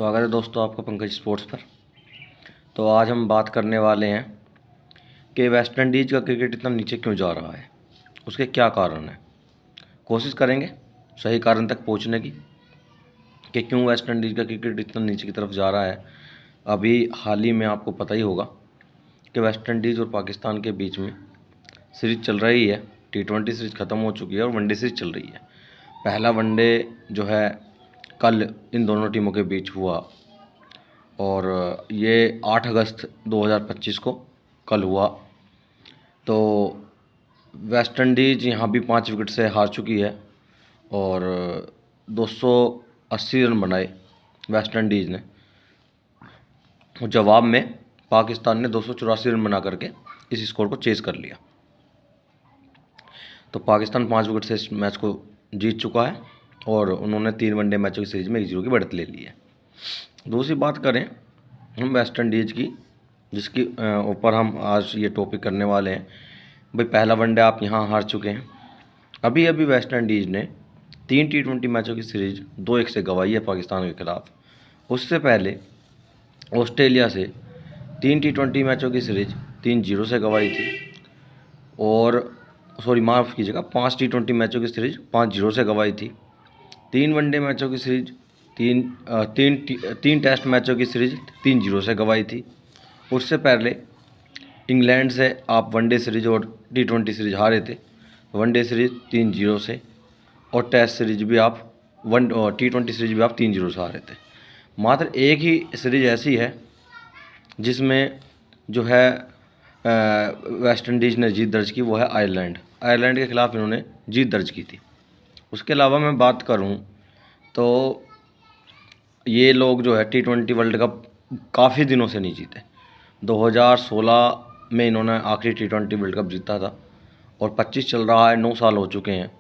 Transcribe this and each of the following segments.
स्वागत है दोस्तों आपका पंकज स्पोर्ट्स पर। तो आज हम बात करने वाले हैं कि वेस्ट इंडीज़ का क्रिकेट इतना नीचे क्यों जा रहा है, उसके क्या कारण हैं। कोशिश करेंगे सही कारण तक पहुंचने की कि क्यों वेस्ट इंडीज़ का क्रिकेट इतना नीचे की तरफ जा रहा है। अभी हाल ही में आपको पता ही होगा कि वेस्ट इंडीज़ और पाकिस्तान के बीच में सीरीज़ चल रही है। T20 सीरीज़ ख़त्म हो चुकी है और वनडे सीरीज़ चल रही है। पहला वनडे जो है कल इन दोनों टीमों के बीच हुआ और ये 8 अगस्त 2025 को कल हुआ। तो वेस्ट इंडीज़ यहाँ भी 5 विकेट से हार चुकी है और 280 रन बनाए वेस्ट इंडीज़ ने। जवाब में पाकिस्तान ने 284 रन बना करके इस स्कोर को चेस कर लिया। तो पाकिस्तान 5 विकेट से इस मैच को जीत चुका है और उन्होंने 3 वनडे मैचों की सीरीज़ में 1-0 की बढ़त ले ली है। दूसरी बात करें हम वेस्ट इंडीज़ की, जिसकी ऊपर हम आज ये टॉपिक करने वाले हैं। भाई पहला वनडे आप यहाँ हार चुके हैं। अभी अभी वेस्ट इंडीज़ ने 3 T20 मैचों की सीरीज़ 2-1 से गंवाई है पाकिस्तान के खिलाफ। उससे पहले ऑस्ट्रेलिया से 3 T20 मैचों की सीरीज़ 3-0 से गंवाई थी और माफ़ कीजिएगा 5 T20 मैचों की सीरीज़ 5-0 से गंवाई थी। 3 वनडे मैचों की सीरीज तीन टेस्ट मैचों की सीरीज 3-0 से गंवाई थी। उससे पहले इंग्लैंड से आप वनडे सीरीज और T20 सीरीज हारे थे। वनडे सीरीज 3-0 से और टेस्ट सीरीज भी आप T20 सीरीज भी आप 3-0 से हारे थे। मात्र एक ही सीरीज ऐसी है जिसमें जो है वेस्ट इंडीज़ ने जीत दर्ज की, वो है आयरलैंड के ख़िलाफ़ इन्होंने जीत दर्ज की थी। उसके अलावा मैं बात करूं तो ये लोग जो है T20 वर्ल्ड कप काफ़ी दिनों से नहीं जीते। 2016 में इन्होंने आखिरी T20 वर्ल्ड कप जीता था और 25 चल रहा है, 9 साल हो चुके हैं।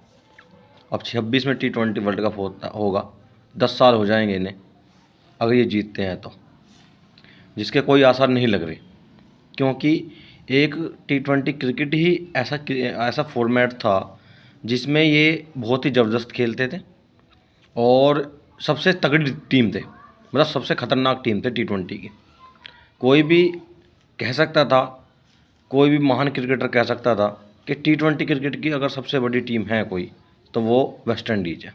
अब 26 में T20 वर्ल्ड कप होगा, 10 साल हो जाएंगे इन्हें अगर ये जीतते हैं तो, जिसके कोई आसार नहीं लग रहे। क्योंकि एक T20 क्रिकेट ही ऐसा फॉर्मेट था जिसमें ये बहुत ही ज़बरदस्त खेलते थे और सबसे तगड़ी टीम थे, मतलब सबसे ख़तरनाक टीम थे T20 की। कोई भी कह सकता था, कोई भी महान क्रिकेटर कह सकता था कि T20 क्रिकेट की अगर सबसे बड़ी टीम है कोई तो वो वेस्ट इंडीज़ है।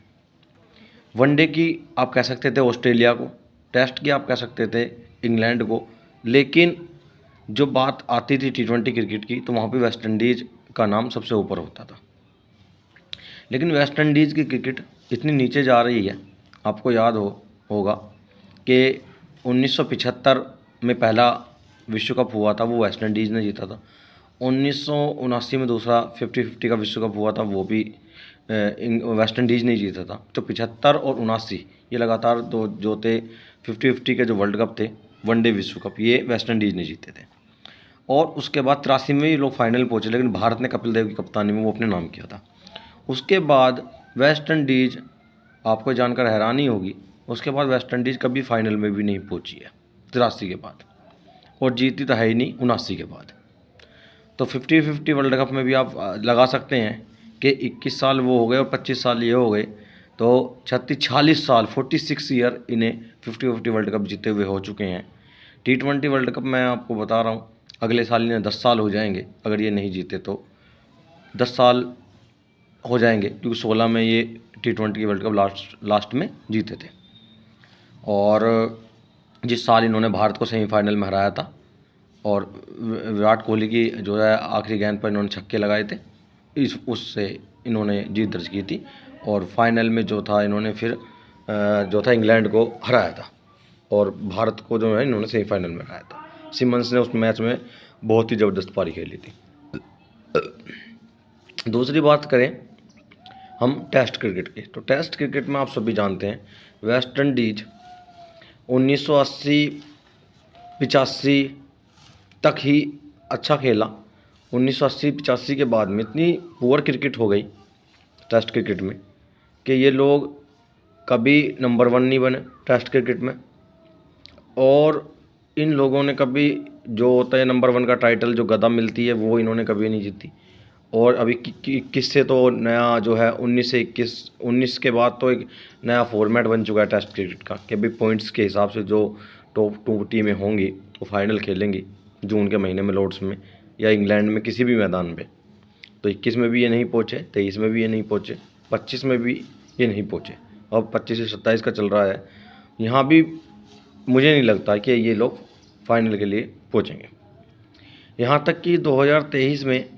वनडे की आप कह सकते थे ऑस्ट्रेलिया को, टेस्ट की आप कह सकते थे इंग्लैंड को, लेकिन जो बात आती थी T20 क्रिकेट की तो वहाँ पे वेस्ट इंडीज़ का नाम सबसे ऊपर होता था। लेकिन वेस्ट इंडीज़ की क्रिकेट इतनी नीचे जा रही है, आपको याद होगा कि 1975 में पहला विश्व कप हुआ था, वो वेस्ट इंडीज़ ने जीता था। 1979 में दूसरा 50-50 का विश्व कप हुआ था, वो भी वेस्ट इंडीज़ ने जीता था। तो 75 और 79 ये लगातार दो जो थे 50-50 के जो वर्ल्ड कप थे, वनडे विश्व कप, ये वेस्ट इंडीज़ ने जीते थे। और उसके बाद 83 में ये लोग फाइनल पहुँचे, लेकिन भारत ने कपिल देव की कप्तानी में वो अपने नाम किया था। उसके बाद वेस्ट इंडीज़, आपको जानकर हैरानी होगी, उसके बाद वेस्ट इंडीज़ कभी फाइनल में भी नहीं पहुंची है 83 के बाद, और जीती तो है ही नहीं 79 के बाद। तो 50-50 वर्ल्ड कप में भी आप लगा सकते हैं कि 21 साल वो हो गए और 25 साल ये हो गए, तो 46 साल 46 ईयर इन्हें 50-50 वर्ल्ड कप जीते हुए हो चुके हैं। T20 वर्ल्ड कप मैं आपको बता रहा हूँ अगले साल इन्हें 10 साल हो जाएंगे, अगर ये नहीं जीते तो 10 साल हो जाएंगे, क्योंकि 16 में ये T20 वर्ल्ड कप लास्ट में जीते थे। और जिस साल इन्होंने भारत को सेमीफाइनल में हराया था और विराट कोहली की जो है आखिरी गेंद पर इन्होंने छक्के लगाए थे, उससे इन्होंने जीत दर्ज की थी। और फाइनल में जो था इन्होंने फिर जो था इंग्लैंड को हराया था और भारत को जो है इन्होंने सेमीफाइनल में हराया था। सिमंस ने उस मैच में बहुत ही ज़बरदस्त पारी खेली थी। दूसरी बात करें हम टेस्ट क्रिकेट की, तो टेस्ट क्रिकेट में आप सभी जानते हैं वेस्ट इंडीज 1980-85 तक ही अच्छा खेला। 1980-85 के बाद में इतनी पुअर क्रिकेट हो गई टेस्ट क्रिकेट में कि ये लोग कभी नंबर 1 नहीं बने टेस्ट क्रिकेट में, और इन लोगों ने कभी जो होता है नंबर 1 का टाइटल जो गदा मिलती है वो इन्होंने कभी नहीं जीती। और अभी 21 से तो नया जो है 19 के बाद तो एक नया फॉर्मेट बन चुका है टेस्ट क्रिकेट का कि भाई पॉइंट्स के हिसाब से जो टॉप 2 टीमें होंगी वो फाइनल खेलेंगी जून के महीने में लॉर्ड्स में या इंग्लैंड में किसी भी मैदान पे। तो 21 में भी ये नहीं पहुँचे, 23 में भी ये नहीं पहुँचे, 25 में भी ये नहीं पहुँचे, अब 25 से 27 का चल रहा है। यहाँ भी मुझे नहीं लगता कि ये लोग फाइनल के लिए पहुँचेंगे। यहाँ तक कि 2023 में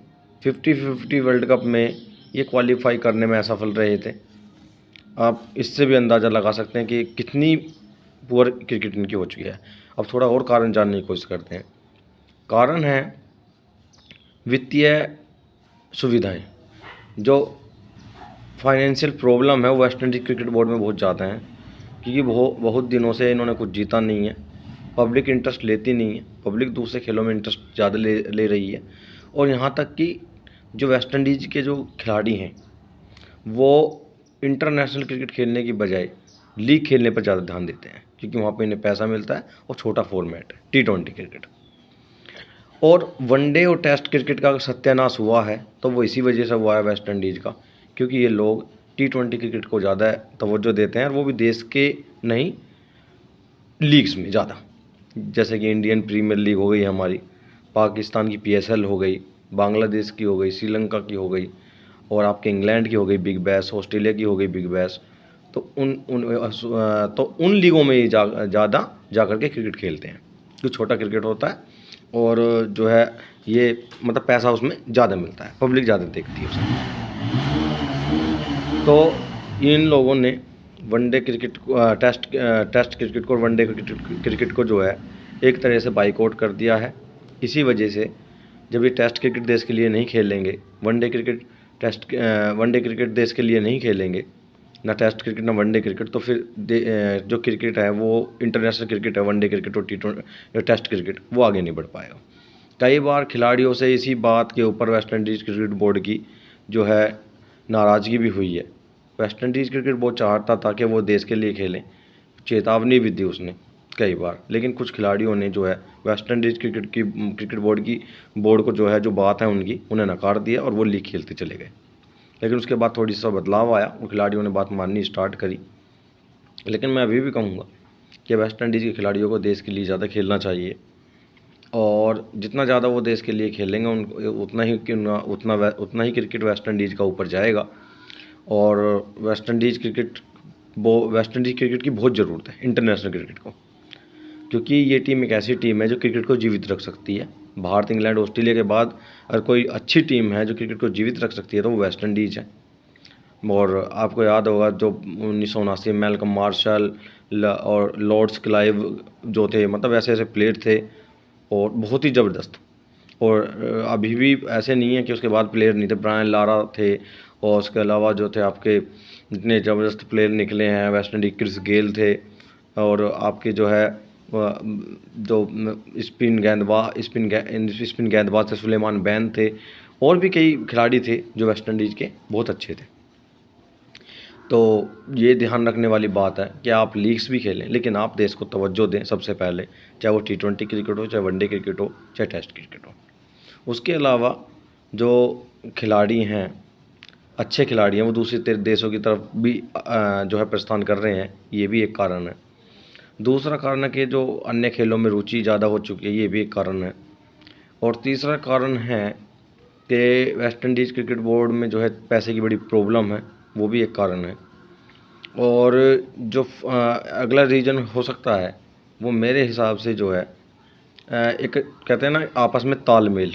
50-50 वर्ल्ड कप में ये क्वालिफाई करने में असफल रहे थे। आप इससे भी अंदाज़ा लगा सकते हैं कि कितनी पुअर क्रिकेट इनकी हो चुकी है। अब थोड़ा और कारण जानने की कोशिश करते हैं। कारण है वित्तीय सुविधाएं। जो फाइनेंशियल प्रॉब्लम है वो वेस्ट इंडीज़ क्रिकेट बोर्ड में बहुत ज़्यादा है, क्योंकि बहुत दिनों से इन्होंने कुछ जीता नहीं है, पब्लिक इंटरेस्ट लेती नहीं है, पब्लिक दूसरे खेलों में इंटरेस्ट ज़्यादा ले रही है। और यहाँ तक कि जो वेस्ट इंडीज़ के जो खिलाड़ी हैं वो इंटरनेशनल क्रिकेट खेलने की बजाय लीग खेलने पर ज़्यादा ध्यान देते हैं, क्योंकि वहाँ पे इन्हें पैसा मिलता है और छोटा फॉर्मेट है T20 क्रिकेट। और वनडे और टेस्ट क्रिकेट का सत्यानाश हुआ है तो वो इसी वजह से हुआ है वेस्ट इंडीज़ का, क्योंकि ये लोग T20 क्रिकेट को ज़्यादा तवज्जो देते हैं, और वो भी देश के नहीं लीग्स में ज़्यादा, जैसे कि इंडियन प्रीमियर लीग हो गई हमारी, पाकिस्तान की PSL हो गई, बांग्लादेश की हो गई, श्रीलंका की हो गई, और आपके इंग्लैंड की हो गई बिग बैश, ऑस्ट्रेलिया की हो गई बिग बैश। तो उन लीगों में ही ज़्यादा जा कर के क्रिकेट खेलते हैं, जो छोटा क्रिकेट होता है और जो है ये मतलब पैसा उसमें ज़्यादा मिलता है, पब्लिक ज़्यादा देखती है उसे। तो इन लोगों ने वनडे क्रिकेट टेस्ट क्रिकेट को और वनडे क्रिकेट को जो है एक तरह से बाइकआउट कर दिया है। इसी वजह से जब ये टेस्ट क्रिकेट देश के लिए नहीं खेलेंगे, वनडे क्रिकेट देश के लिए नहीं खेलेंगे, ना टेस्ट क्रिकेट ना वनडे क्रिकेट, तो फिर जो क्रिकेट है वो इंटरनेशनल क्रिकेट है, वनडे क्रिकेट और टेस्ट क्रिकेट, वो आगे नहीं बढ़ पाएगा। कई बार खिलाड़ियों से इसी बात के ऊपर वेस्ट इंडीज़ क्रिकेट बोर्ड की जो है नाराज़गी भी हुई है। वेस्ट इंडीज़ क्रिकेट बोर्ड चाहता था कि वो देश के लिए खेलें, चेतावनी भी दी उसने कई बार, लेकिन कुछ खिलाड़ियों ने जो है वेस्ट इंडीज़ क्रिकेट बोर्ड को जो है जो बात है उनकी उन्हें नकार दिया और वो लीग खेलते चले गए। लेकिन उसके बाद थोड़ी सा बदलाव आया और खिलाड़ियों ने बात माननी स्टार्ट करी। लेकिन मैं अभी भी कहूँगा कि वेस्ट इंडीज़ के खिलाड़ियों को देश के लिए ज़्यादा खेलना चाहिए, और जितना ज़्यादा वो देश के लिए खेलेंगे उतना ही क्रिकेट वेस्ट इंडीज़ का ऊपर जाएगा। और वेस्ट इंडीज़ क्रिकेट की बहुत ज़रूरत है इंटरनेशनल क्रिकेट को, क्योंकि ये टीम एक ऐसी टीम है जो क्रिकेट को जीवित रख सकती है। भारत, इंग्लैंड, ऑस्ट्रेलिया के बाद अगर कोई अच्छी टीम है जो क्रिकेट को जीवित रख सकती है तो वो वेस्ट इंडीज़ है। और आपको याद होगा जो 1979 में मैल्कम मार्शल और लॉर्ड्स क्लाइव जो थे, मतलब ऐसे ऐसे प्लेयर थे और बहुत ही ज़बरदस्त। और अभी भी ऐसे नहीं है कि उसके बाद प्लेयर नहीं थे, ब्रायन लारा थे, और उसके अलावा जो थे आपके इतने ज़बरदस्त प्लेयर निकले हैं वेस्ट इंडीज, क्रिस गेल थे, और आपके जो है जो स्पिन गेंदबाज थे सुलेमान बैन थे, और भी कई खिलाड़ी थे जो वेस्ट इंडीज़ के बहुत अच्छे थे। तो ये ध्यान रखने वाली बात है कि आप लीग्स भी खेलें, लेकिन आप देश को तवज्जो दें सबसे पहले, चाहे वो T20 क्रिकेट हो, चाहे वनडे क्रिकेट हो, चाहे टेस्ट क्रिकेट हो। उसके अलावा जो खिलाड़ी हैं, अच्छे खिलाड़ी हैं, वो दूसरे देशों की तरफ भी जो है प्रस्थान कर रहे हैं, ये भी एक कारण है। दूसरा कारण है कि जो अन्य खेलों में रुचि ज़्यादा हो चुकी है, ये भी एक कारण है। और तीसरा कारण है कि वेस्ट इंडीज़ क्रिकेट बोर्ड में जो है पैसे की बड़ी प्रॉब्लम है, वो भी एक कारण है। और जो अगला रीज़न हो सकता है वो मेरे हिसाब से जो है एक कहते हैं ना आपस में तालमेल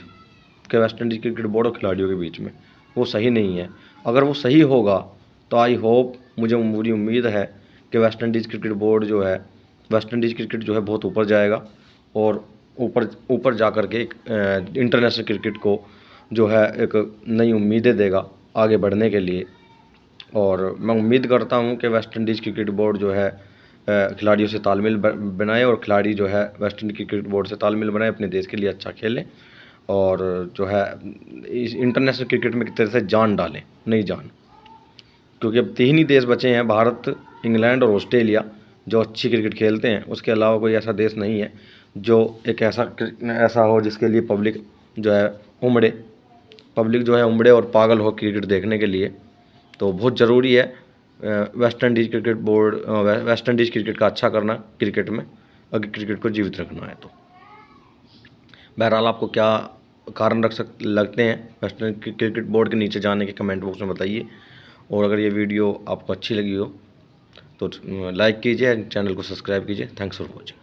के वेस्ट इंडीज़ क्रिकेट बोर्ड और खिलाड़ियों के बीच में, वो सही नहीं है। अगर वो सही होगा तो आई होप, मुझे पूरी उम्मीद है कि वेस्ट इंडीज़ क्रिकेट बोर्ड जो है, वेस्ट इंडीज़ क्रिकेट जो है बहुत ऊपर जाएगा और ऊपर जा कर के एक इंटरनेशनल क्रिकेट को जो है एक नई उम्मीदें देगा आगे बढ़ने के लिए। और मैं उम्मीद करता हूं कि वेस्ट इंडीज़ क्रिकेट बोर्ड जो है खिलाड़ियों से तालमेल बनाए, और खिलाड़ी जो है वेस्ट इंडीज़ क्रिकेट बोर्ड से तालमेल बनाए, अपने देश के लिए अच्छा खेलें, और जो है इस इंटरनेशनल क्रिकेट में एक तरह से जान डालें, नई जान। क्योंकि अब 3 ही देश बचे हैं, भारत, इंग्लैंड और ऑस्ट्रेलिया, जो अच्छी क्रिकेट खेलते हैं। उसके अलावा कोई ऐसा देश नहीं है जो एक ऐसा हो जिसके लिए पब्लिक जो है उमड़े। पब्लिक जो है उमड़े और पागल हो क्रिकेट देखने के लिए। तो बहुत ज़रूरी है West Indies cricket board West Indies cricket का अच्छा करना क्रिकेट में, अगर क्रिकेट को जीवित रखना है तो। बहरहाल आपको क्या कारण लगते हैं वेस्ट इंडीज़ क्रिकेट बोर्ड के नीचे जाने के कमेंट बॉक्स में बताइए। और अगर ये वीडियो आपको अच्छी लगी हो तो लाइक कीजिए, चैनल को सब्सक्राइब कीजिए। Thanks for watching.